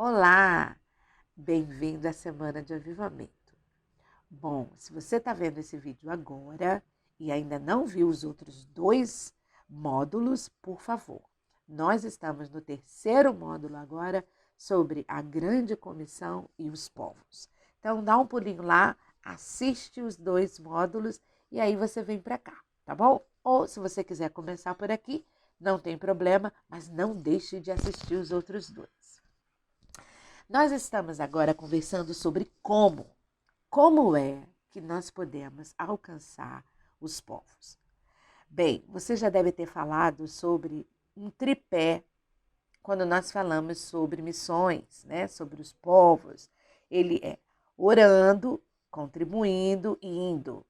Olá, bem-vindo à Semana de Avivamento. Bom, se você está vendo esse vídeo agora e ainda não viu os outros dois módulos, por favor, nós estamos no terceiro módulo agora sobre a grande comissão e os povos. Então, dá um pulinho lá, assiste os dois módulos e aí você vem para cá, tá bom? Ou se você quiser começar por aqui, não tem problema, mas não deixe de assistir os outros dois. Nós estamos agora conversando sobre como é que nós podemos alcançar os povos. Bem, você já deve ter falado sobre um tripé quando nós falamos sobre missões, né? Sobre os povos. Ele é orando, contribuindo e indo.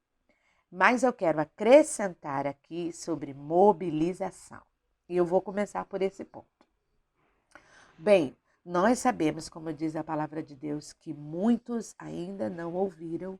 Mas eu quero acrescentar aqui sobre mobilização. E eu vou começar por esse ponto. Bem, nós sabemos, como diz a palavra de Deus, que muitos ainda não ouviram,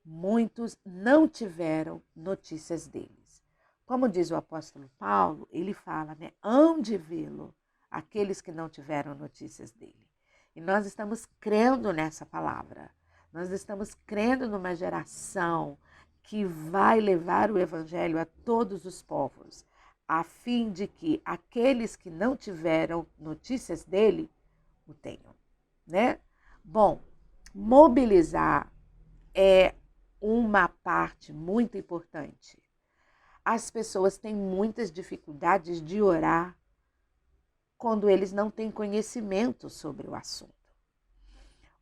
muitos não tiveram notícias deles. Como diz o apóstolo Paulo, ele fala, né? Hão de vê-lo aqueles que não tiveram notícias dele. E nós estamos crendo nessa palavra. Nós estamos crendo numa geração que vai levar o evangelho a todos os povos, a fim de que aqueles que não tiveram notícias dele o tenham, né? Bom, mobilizar é uma parte muito importante. As pessoas têm muitas dificuldades de orar quando eles não têm conhecimento sobre o assunto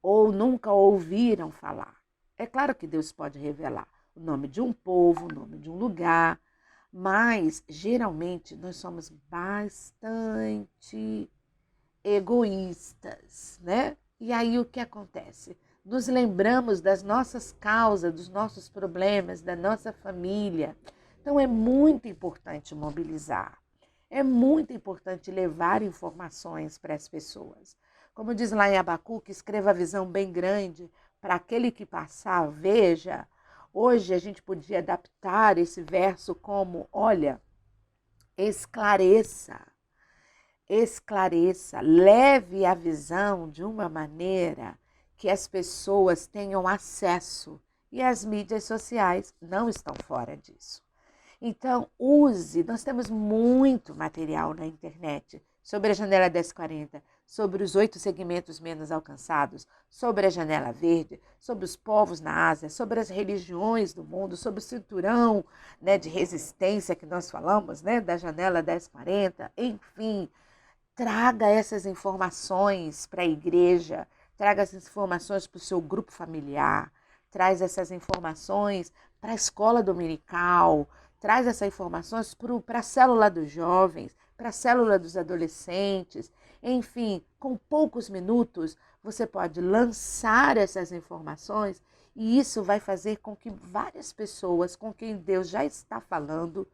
ou nunca ouviram falar. É claro que Deus pode revelar o nome de um povo, o nome de um lugar, mas geralmente nós somos bastante egoístas, né? E aí o que acontece? Nos lembramos das nossas causas, dos nossos problemas, da nossa família. Então é muito importante mobilizar. É muito importante levar informações para as pessoas. Como diz lá em Abacuque, escreva a visão bem grande para aquele que passar, veja. Hoje a gente podia adaptar esse verso como, olha, esclareça, leve a visão de uma maneira que as pessoas tenham acesso. E as mídias sociais não estão fora disso. Então, use, nós temos muito material na internet sobre a Janela 1040, sobre os 8 segmentos menos alcançados, sobre a Janela Verde, sobre os povos na Ásia, sobre as religiões do mundo, sobre o cinturão, né, de resistência que nós falamos, né, da Janela 1040, enfim. Traga essas informações para a igreja, traga essas informações para o seu grupo familiar, traz essas informações para a escola dominical, traz essas informações para a célula dos jovens, para a célula dos adolescentes. Enfim, com poucos minutos, você pode lançar essas informações e isso vai fazer com que várias pessoas com quem Deus já está falando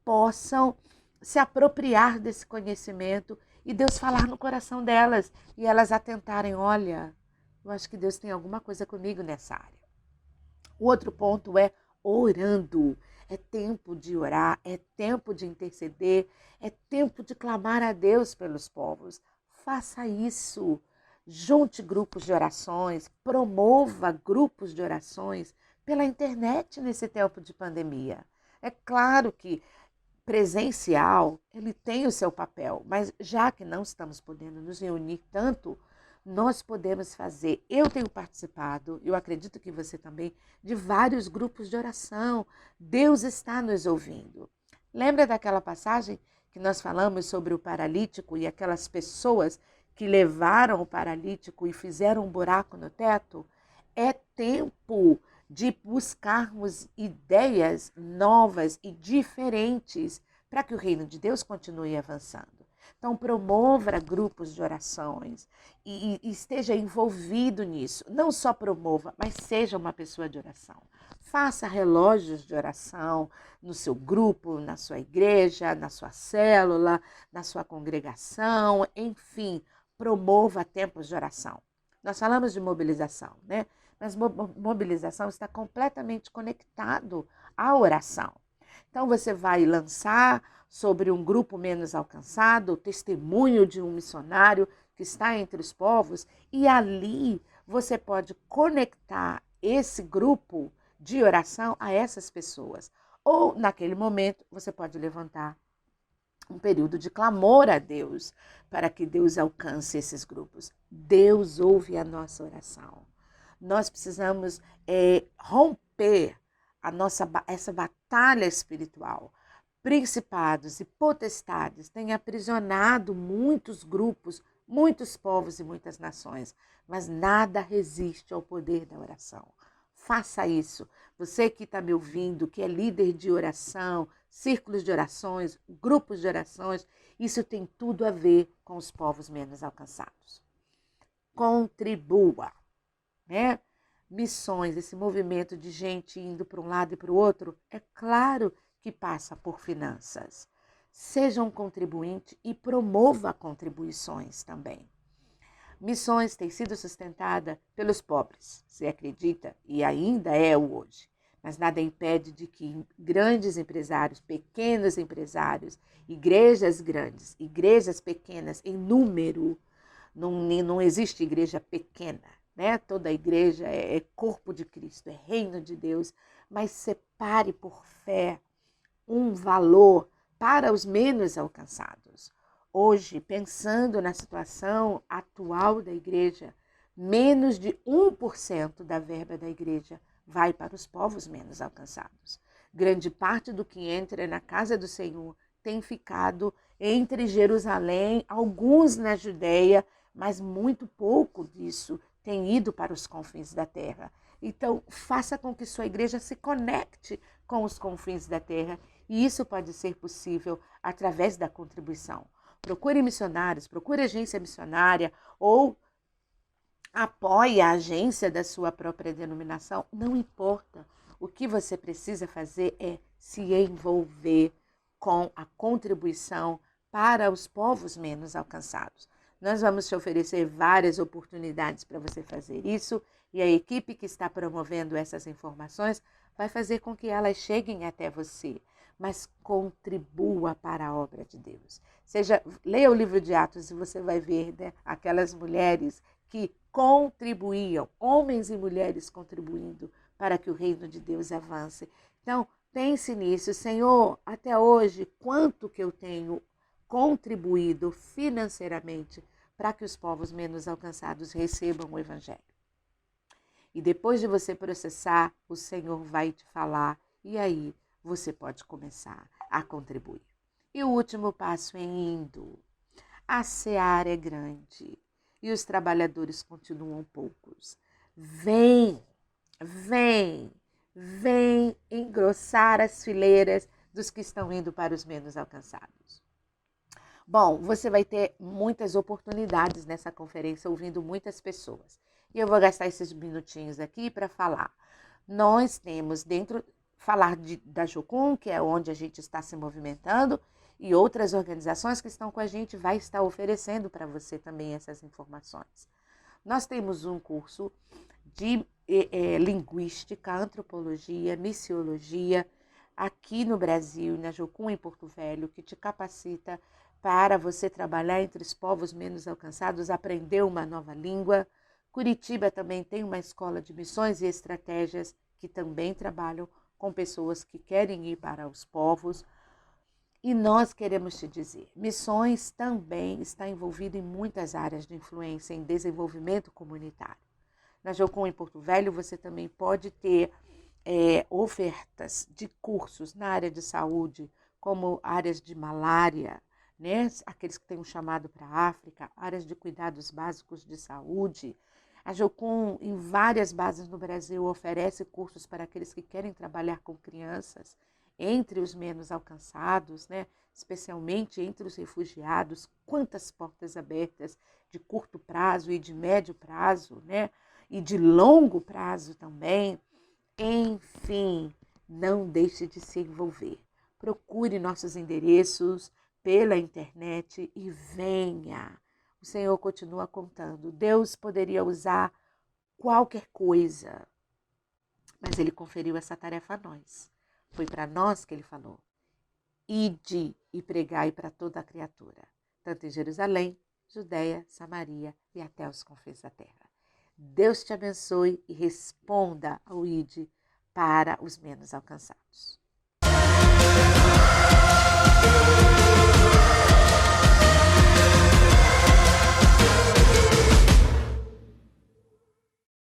possam se apropriar desse conhecimento e Deus falar no coração delas e elas atentarem, olha, eu acho que Deus tem alguma coisa comigo nessa área. O outro ponto é orando. É tempo de orar, é tempo de interceder, é tempo de clamar a Deus pelos povos. Faça isso. Junte grupos de orações, promova grupos de orações pela internet nesse tempo de pandemia. É claro que presencial, ele tem o seu papel, mas já que não estamos podendo nos reunir tanto, nós podemos fazer. Eu tenho participado, eu acredito que você também, de vários grupos de oração. Deus está nos ouvindo. Lembra daquela passagem que nós falamos sobre o paralítico e aquelas pessoas que levaram o paralítico e fizeram um buraco no teto? É tempo de buscarmos ideias novas e diferentes para que o reino de Deus continue avançando. Então, promova grupos de orações e esteja envolvido nisso. Não só promova, mas seja uma pessoa de oração. Faça relógios de oração no seu grupo, na sua igreja, na sua célula, na sua congregação, enfim, promova tempos de oração. Nós falamos de mobilização, né? Mas mobilização está completamente conectado à oração. Então, você vai lançar sobre um grupo menos alcançado o testemunho de um missionário que está entre os povos, e ali você pode conectar esse grupo de oração a essas pessoas. Ou, naquele momento, você pode levantar um período de clamor a Deus, para que Deus alcance esses grupos. Deus ouve a nossa oração. Nós precisamos romper essa batalha espiritual. Principados e potestades têm aprisionado muitos grupos, muitos povos e muitas nações, mas nada resiste ao poder da oração. Faça isso. Você que está me ouvindo, que é líder de oração, círculos de orações, grupos de orações, isso tem tudo a ver com os povos menos alcançados. Contribua, né? Missões, esse movimento de gente indo para um lado e para o outro, é claro que passa por finanças. Seja um contribuinte e promova contribuições também. Missões têm sido sustentadas pelos pobres, se acredita, e ainda é hoje. Mas nada impede de que grandes empresários, pequenos empresários, igrejas grandes, igrejas pequenas em número, não existe igreja pequena, né? Toda igreja é corpo de Cristo, é reino de Deus, mas separe por fé um valor para os menos alcançados. Hoje, pensando na situação atual da igreja, menos de 1% da verba da igreja vai para os povos menos alcançados. Grande parte do que entra na casa do Senhor tem ficado entre Jerusalém, alguns na Judéia, mas muito pouco disso tem ido para os confins da terra. Então, faça com que sua igreja se conecte com os confins da terra, e isso pode ser possível através da contribuição. Procure missionários, procure agência missionária ou apoie a agência da sua própria denominação. Não importa. O que você precisa fazer é se envolver com a contribuição para os povos menos alcançados. Nós vamos te oferecer várias oportunidades para você fazer isso, e a equipe que está promovendo essas informações vai fazer com que elas cheguem até você. Mas contribua para a obra de Deus. Leia o livro de Atos e você vai ver, né, aquelas mulheres que contribuíam, homens e mulheres contribuindo para que o reino de Deus avance. Então, pense nisso. Senhor, até hoje, quanto que eu tenho contribuído financeiramente para que os povos menos alcançados recebam o Evangelho? E depois de você processar, o Senhor vai te falar, e aí você pode começar a contribuir. E o último passo é indo. A seara é grande e os trabalhadores continuam poucos. Vem engrossar as fileiras dos que estão indo para os menos alcançados. Bom, você vai ter muitas oportunidades nessa conferência, ouvindo muitas pessoas. E eu vou gastar esses minutinhos aqui para falar. Nós temos falar da Jocum, que é onde a gente está se movimentando, e outras organizações que estão com a gente vai estar oferecendo para você também essas informações. Nós temos um curso de linguística, antropologia, missiologia, aqui no Brasil, na Jocum, em Porto Velho, que te capacita para você trabalhar entre os povos menos alcançados, aprender uma nova língua. Curitiba também tem uma escola de missões e estratégias que também trabalham com pessoas que querem ir para os povos. E nós queremos te dizer, missões também está envolvido em muitas áreas de influência em desenvolvimento comunitário. Na Jocum, em Porto Velho, você também pode ter ofertas de cursos na área de saúde, como áreas de malária, né? Aqueles que têm um chamado para a África, áreas de cuidados básicos de saúde. A Jocum, em várias bases no Brasil, oferece cursos para aqueles que querem trabalhar com crianças, entre os menos alcançados, né? Especialmente entre os refugiados. Quantas portas abertas de curto prazo e de médio prazo, né? E de longo prazo também. Enfim, não deixe de se envolver. Procure nossos endereços pela internet e venha. O Senhor continua contando. Deus poderia usar qualquer coisa, mas Ele conferiu essa tarefa a nós. Foi para nós que Ele falou. Ide e pregai para toda a criatura, tanto em Jerusalém, Judéia, Samaria e até os confins da terra. Deus te abençoe e responda ao ID para os menos alcançados.